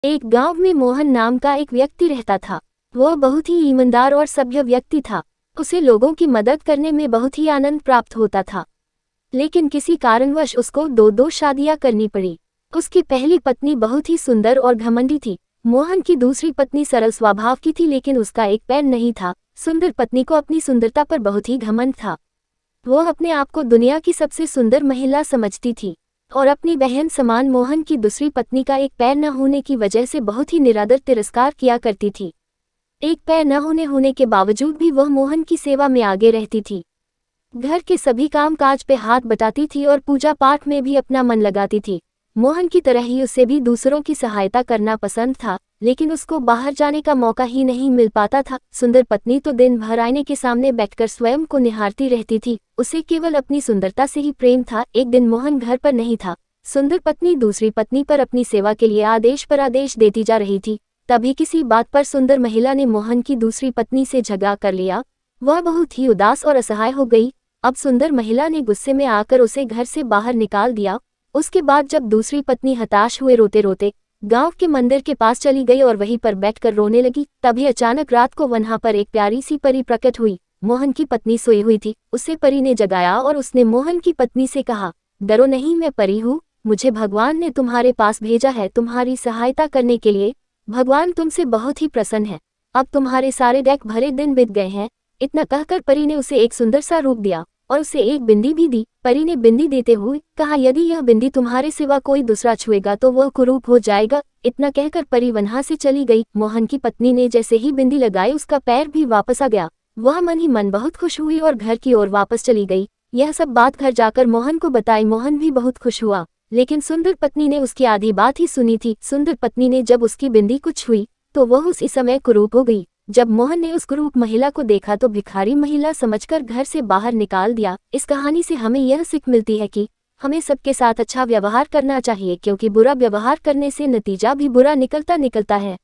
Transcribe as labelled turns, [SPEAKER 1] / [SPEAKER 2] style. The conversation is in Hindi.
[SPEAKER 1] एक गांव में मोहन नाम का एक व्यक्ति रहता था। वह बहुत ही ईमानदार और सभ्य व्यक्ति था। उसे लोगों की मदद करने में बहुत ही आनंद प्राप्त होता था। लेकिन किसी कारणवश उसको दो शादियां करनी पड़ी। उसकी पहली पत्नी बहुत ही सुंदर और घमंडी थी। मोहन की दूसरी पत्नी सरल स्वभाव की थी, लेकिन उसका एक पैर नहीं था। सुंदर पत्नी को अपनी सुंदरता पर बहुत ही घमंड था। वह अपने आप को दुनिया की सबसे सुंदर महिला समझती थी और अपनी बहन समान मोहन की दूसरी पत्नी का एक पैर न होने की वजह से बहुत ही निरादर तिरस्कार किया करती थी। एक पैर न होने के बावजूद भी वह मोहन की सेवा में आगे रहती थी। घर के सभी काम काज पे हाथ बटाती थी और पूजा पाठ में भी अपना मन लगाती थी। मोहन की तरह ही उसे भी दूसरों की सहायता करना पसंद था, लेकिन उसको बाहर जाने का मौका ही नहीं मिल पाता था। सुंदर पत्नी तो दिन भर आईने के सामने बैठकर स्वयं को निहारती रहती थी। उसे केवल अपनी सुंदरता से ही प्रेम था। एक दिन मोहन घर पर नहीं था। सुंदर पत्नी दूसरी पत्नी पर अपनी सेवा के लिए आदेश पर आदेश देती जा रही थी। तभी किसी बात पर सुंदर महिला ने मोहन की दूसरी पत्नी से झगड़ा कर लिया। वह बहुत ही उदास और असहाय हो गई। अब सुंदर महिला ने गुस्से में आकर उसे घर से बाहर निकाल दिया। उसके बाद जब दूसरी पत्नी हताश हुए रोते रोते गांव के मंदिर के पास चली गई और वहीं पर बैठकर रोने लगी, तभी अचानक रात को वहां पर एक प्यारी सी परी प्रकट हुई। मोहन की पत्नी सोई हुई थी। उसे परी ने जगाया और उसने मोहन की पत्नी से कहा, डरो नहीं, मैं परी हूँ। मुझे भगवान ने तुम्हारे पास भेजा है तुम्हारी सहायता करने के लिए। भगवान तुमसे बहुत ही प्रसन्न है। अब तुम्हारे सारे दुख भरे दिन बीत गए हैं। इतना कहकर परी ने उसे एक सुंदर सा रूप दिया और उसे एक बिंदी भी दी। परी ने बिंदी देते हुए कहा, यदि यह बिंदी तुम्हारे सिवा कोई दूसरा छुएगा तो वह कुरूप हो जाएगा। इतना कहकर परी वहां से चली गई। मोहन की पत्नी ने जैसे ही बिंदी लगाई उसका पैर भी वापस आ गया। वह मन ही मन बहुत खुश हुई और घर की ओर वापस चली गई। यह सब बात घर जाकर मोहन को बताई। मोहन भी बहुत खुश हुआ, लेकिन सुंदर पत्नी ने उसकी आधी बात ही सुनी थी। सुंदर पत्नी ने जब उसकी बिंदी को छुई तो वह उसी समय कुरूप हो गई। जब मोहन ने उस कुरूप महिला को देखा तो भिखारी महिला समझकर घर से बाहर निकाल दिया। इस कहानी से हमें यह सीख मिलती है कि हमें सबके साथ अच्छा व्यवहार करना चाहिए, क्योंकि बुरा व्यवहार करने से नतीजा भी बुरा निकलता है।